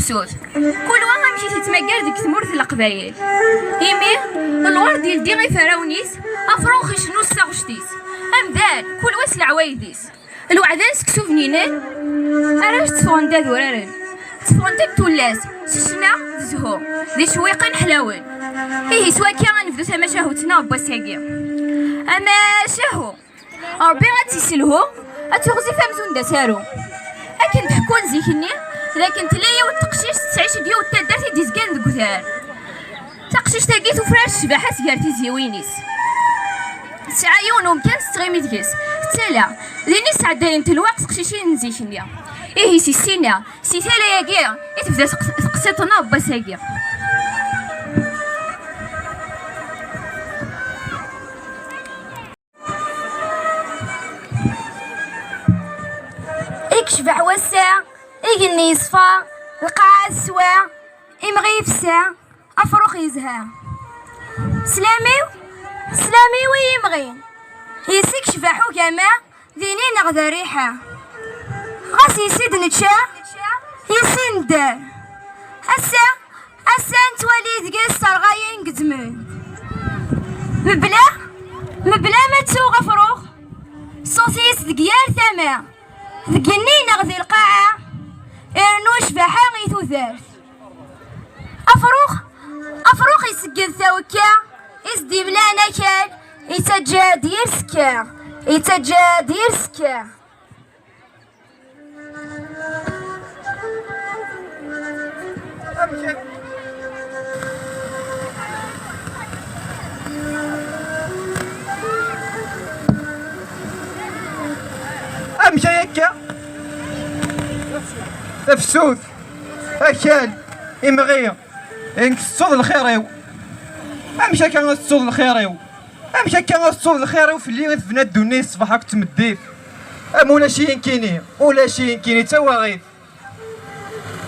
تفسوس كل واحد مشي تتمكر ديك تمورت القبايل إيمي الورد ديال دي غيفراونيس أفروخي شنو ساغشتيس أمدان كل واس العوايديس الوعدان سكسو فنينان أراش تفون دا ذورارن تفون دا تولاس سسنا زهو ذي شويقان حلاون إيه سوا كي غنفدو تما شهوتنا بواساكي أما شهو ربي غتيسلهو أتغزي فامزون دا سارو أكن تحكون زيكني لكن تلايا والتقشيش تعيش ديو التادار تيزكان دكوثار تقشيش تاقيت وفراش شباحات كارتي زيوينيس تعايونهم كان ستغيمي تكيس تالا ليني سعداين تلواق تقشيشين نزيشنيا إيه سي سينا سي تالا ياكيا تبدا تقسيطنا باساكيا شبع وسع إيجني يصفى القاعة السوا إمغي يفسع أفروخ يزهى سلامي ويمغي يسيك شبحو كما ذيني نغذى ريحة غاس يسيد نتشا يسين دار أسا نتولي ذقي السرغاين قدمون مبلا ما تسوغ أفروخ صوصيس ذقيار ثما ذقني نغذي القاعة إرنوش بحاغي ثوثارث أفروخ يسجل ثوكا يسدي بلانا كال يتجاد يرسكا أمشي هكا تفسوس أكل إمغي إنك الصوت الخيريو أمشي كان الصوت الخيريو في اللي غتفنا الدنيا الصباح هاك تمديف ولا شي كيني توا غيث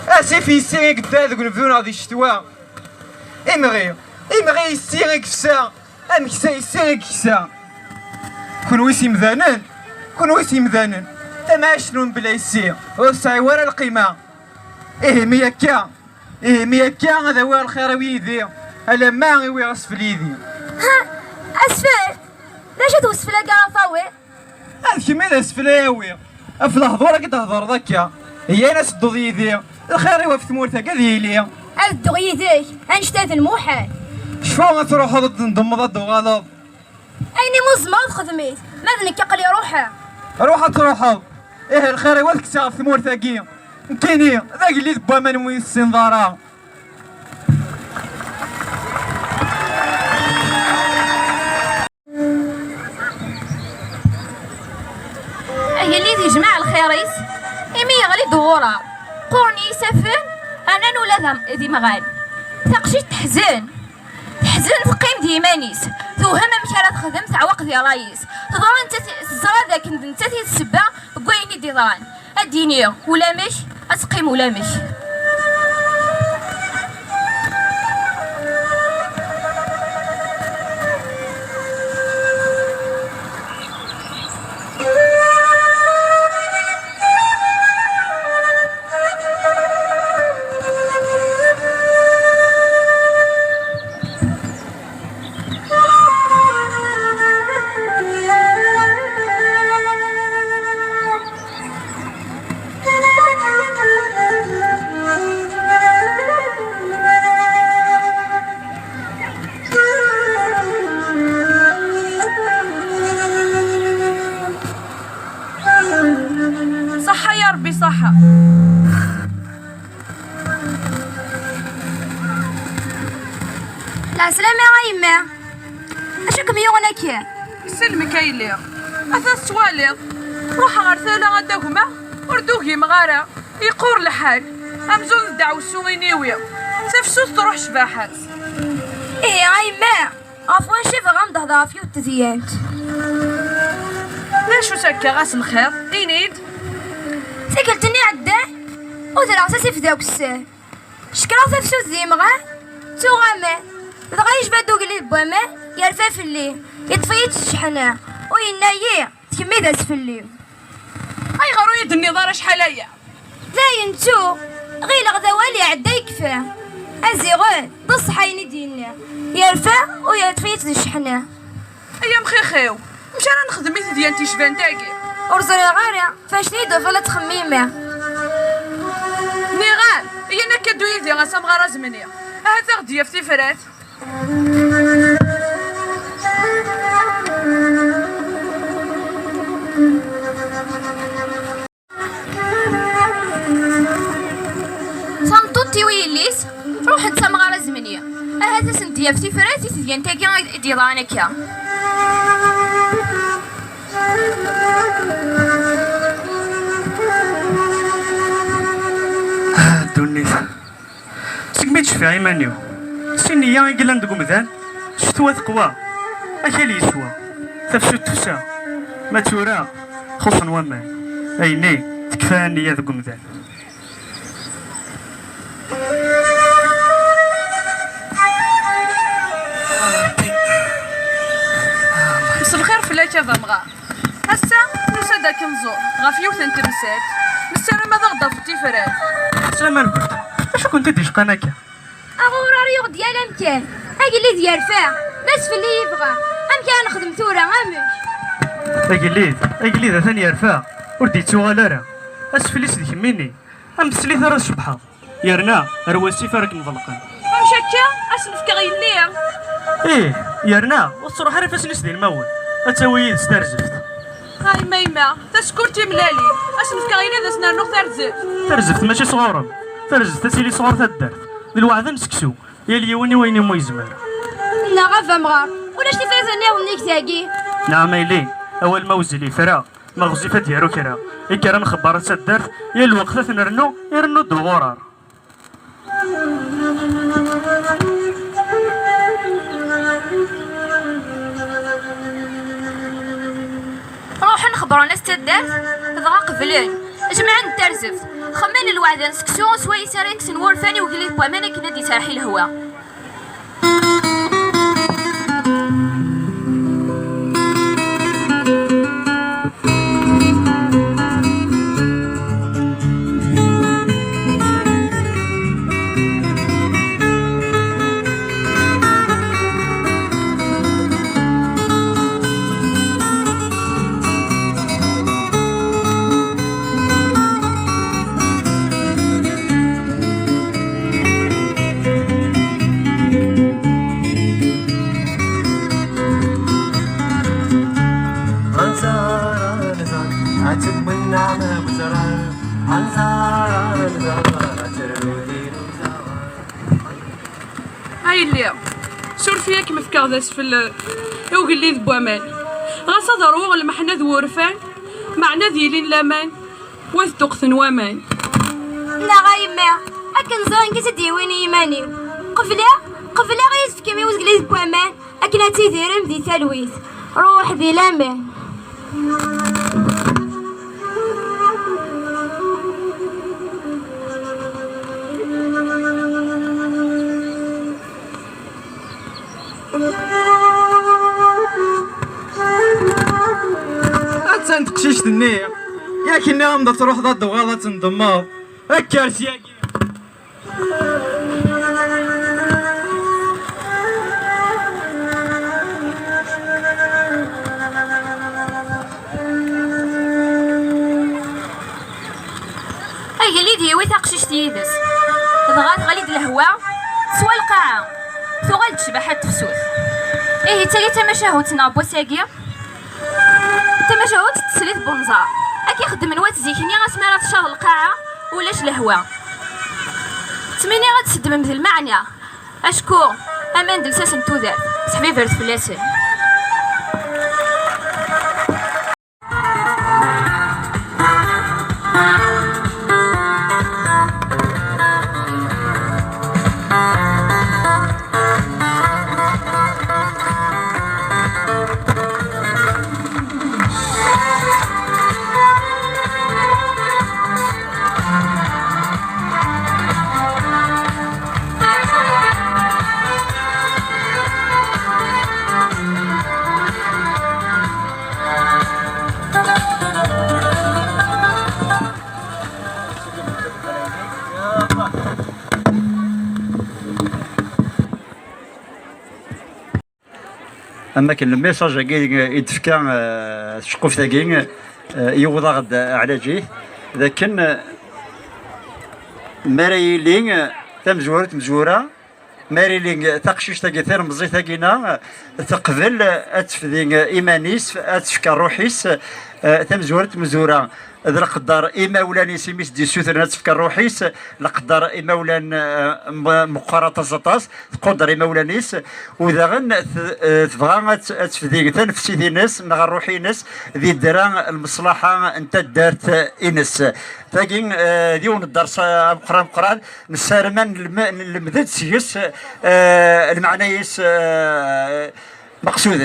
اسيفي سيري قدا ذوك نبدونا غادي الشتوى إمغي سيري كفسا أمكسا يسيري كفسا كون ويسي مذانن تما شنون بلا يسير وسعي ورا القيمة إيه ميكا هذا هو الخير ويدي ألا ما غيوي غسفل يدي أسفل ليش توسفل قرافاوي هاد كيما إذا سفل ياوي في الهضورة كتهضر ذاكا هي ناس الضو يدي الخير يوا في ثمورتها كذي ليا الدو يديك أنشتات الموحل شفو غتروحو ضد نضم ضد غلط أيني مزمر خدميت ماذا نكقلي روحو إيه الخير يوا تكسا في ثمورتها كي كيني ذاك اللي ذبا من وين السنظارة هي اللي تجمع الخيريس إمي يغلي دورة قرني يسفن أنا نولا ذي مغال تقشي تحزن تقيم ديمانيس توهم مشارة تخدم تعوق ذي رايس تضرن انت الزرا ذاك انت تتسبع بقويني ديضران الدينية ولا مش أتقيم ولا مش صحة لا سلامة غايمة أشكم يوغنا كي سلمك ايلي أثاث تواليض روح غرثالة غداكما وردوكي مغارة يقور الحال أمزون الدعو السوينيوية تفسوس تروح شباحات إيه غايمة عفوا شيف غامضة ضافي والتزيانت ليش وسكا غاس الخير إينيد سكلتني عداه وذرع ساسي في ذاك الساه شكرا تفسوس ذي مغا تو غامة دغايش بادو قلي بواما يرفا في الليل يطفيت الشحنة وينايي تكمي داس في الليل أي غرويد النظارة شحالية ذاين تو غير غدا والي عدا يكفى ازيغون ضص حيني ديالنا يرفع ويطفيت الشحنه. ايا مخيخيو مش انا نخدم ديالتي شفان تاكي ورزري غير فاش نيدو فلا تخميمه نيغان هي انا كدو يدي غاسام غرا زمنيه هذا غديه في تفرات. صمتوتي ويليس روح انت مغارة زمنية هذا سنتيا في تفراتي تديان تاكي ديضانك يا دونيس سكميت شفع ايمانيو سينيا يقلان دقو مذان شتوى ثقوى اكالي يسوى تفشو تفشا ما تورا خصن ومان ايني تكفاني يا دقو مذان. مس الخير فلاك هذا مغار هسا نسا داك نزور غافيوث نتمسات نسا ما ضغطا في التفرات. سلام عليكم اش كنت ديش قناكا اغوراري يغ ديال امكان هاكي اللي ديال فا بس في اللي يبغى امكان نخدم ثورة امش اجليد ثاني يرفع ورديتو غالارا اسفليس ديك مني ام تسلي ثرى الصبحة يرنا رواسي فارك مضلقا مشاكا اسلف كغيليا ايه يرنا والصراحة راه فاش نسدي المول اتاوي استرجفت هاي ميمة تسكرتي ملالي اسلف كغيليا ذا سنانو ترزفت ماشي صغورم ترزفت تسيلي صغور تدرت الوعد نسكسو يا اليوني ويني مو يزمر لا غافا مغار ولاش تفازني ونيك تاكي نعم ايلي اول ما وزلي فرا ما غزيفه ديالو كرا يكرا نخبر تدرت يا الوقت نرنو يرنو الدغورار روح نخبرو ناس تدرت دغا قبلين جمع نترزف خمن الوعد نسكسو سواي ساريكس نورفاني وقليت بوامانا كنا دي تارحي الهوا. هاي اللي سور فيا كيما فكاغ ذا سفل وقال لي بوامان غاصا ضرور المحنا ذو ورفان معنا ذيلين لامان وثقثن وامان. لا غايما اكن زان كي تديويني يماني قفلا غيز كيما وزقلي بوامان اكن تيديرم ذي تلويث روح ذي لامان. أنت قشيش النية يا كنا غامضة تروح ضد وغاضة تنضماض أكارس يا أي ليدي ويثا قشيش تيدس ضغات غاليد الهواء سوى القاعة ثغال تشبح التفسوس إيه تاقي تمشاهوتنا بوساقية تمشاهوت تسليت بونزار أكي خدم الوات زيكني غاسمارا تشاغ القاعة ولاش الهواء تمني غتسد مثل المعنى أشكو أمان دلساس نتوذر صحبي برد فلاسل. اما كان الميساج يتفكا تشقوف تاكين يوضا غد على جيه لكن ماريلين مزورة ماريلين تقشيش تاكي ثير مزي تاكينا تقبل اتفذي ايمانيس اتفكا روحيس مزورة ذا القدر إماولان سيميس دي سوثر نتفكر روحيس القدر إماولان مقارطة زطاس تقدر إماولانيس وإذا غن تبغى تفدي تنفسي دي ناس نغ روحي ناس ذي الدرا المصلحة أنت دارت إنس تاكين ديون الدرس قران نسارمان المدد سيس المعنيس مقصود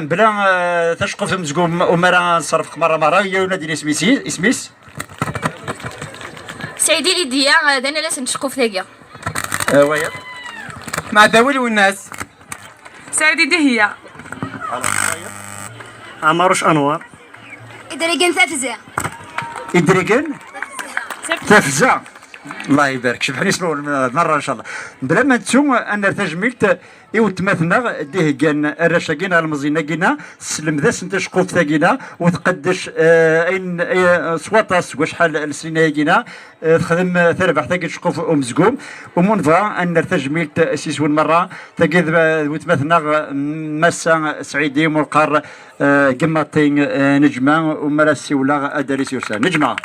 بلا تشقف مزقوم ومرا نصرف مرة يا ولادي اسميس سعيدي لي ديا دانا لاس نشقوف ثاقيا ويا مع داول والناس سعيدي دي هي عمروش انوار إدريقان ثافزة إدريقان تفزع الله يبارك شوف حني اسمه مرة ان شاء الله بلا ما نتسو ان تجميلت يوتمثنا ديه كان الرشاقين المزينة كينا سلم ذا سنت شقوف ثاقينا وتقدش اين سواطاس وشحال السنين كينا تخدم ثربح ثاقي شقوف ومزقوم ومنفا ان تجميلت سيسون مرة ثاقي وتمثنا مسا سعيدي مرقار قماطين نجمة ومراسي ولا اداريس يوسان نجمة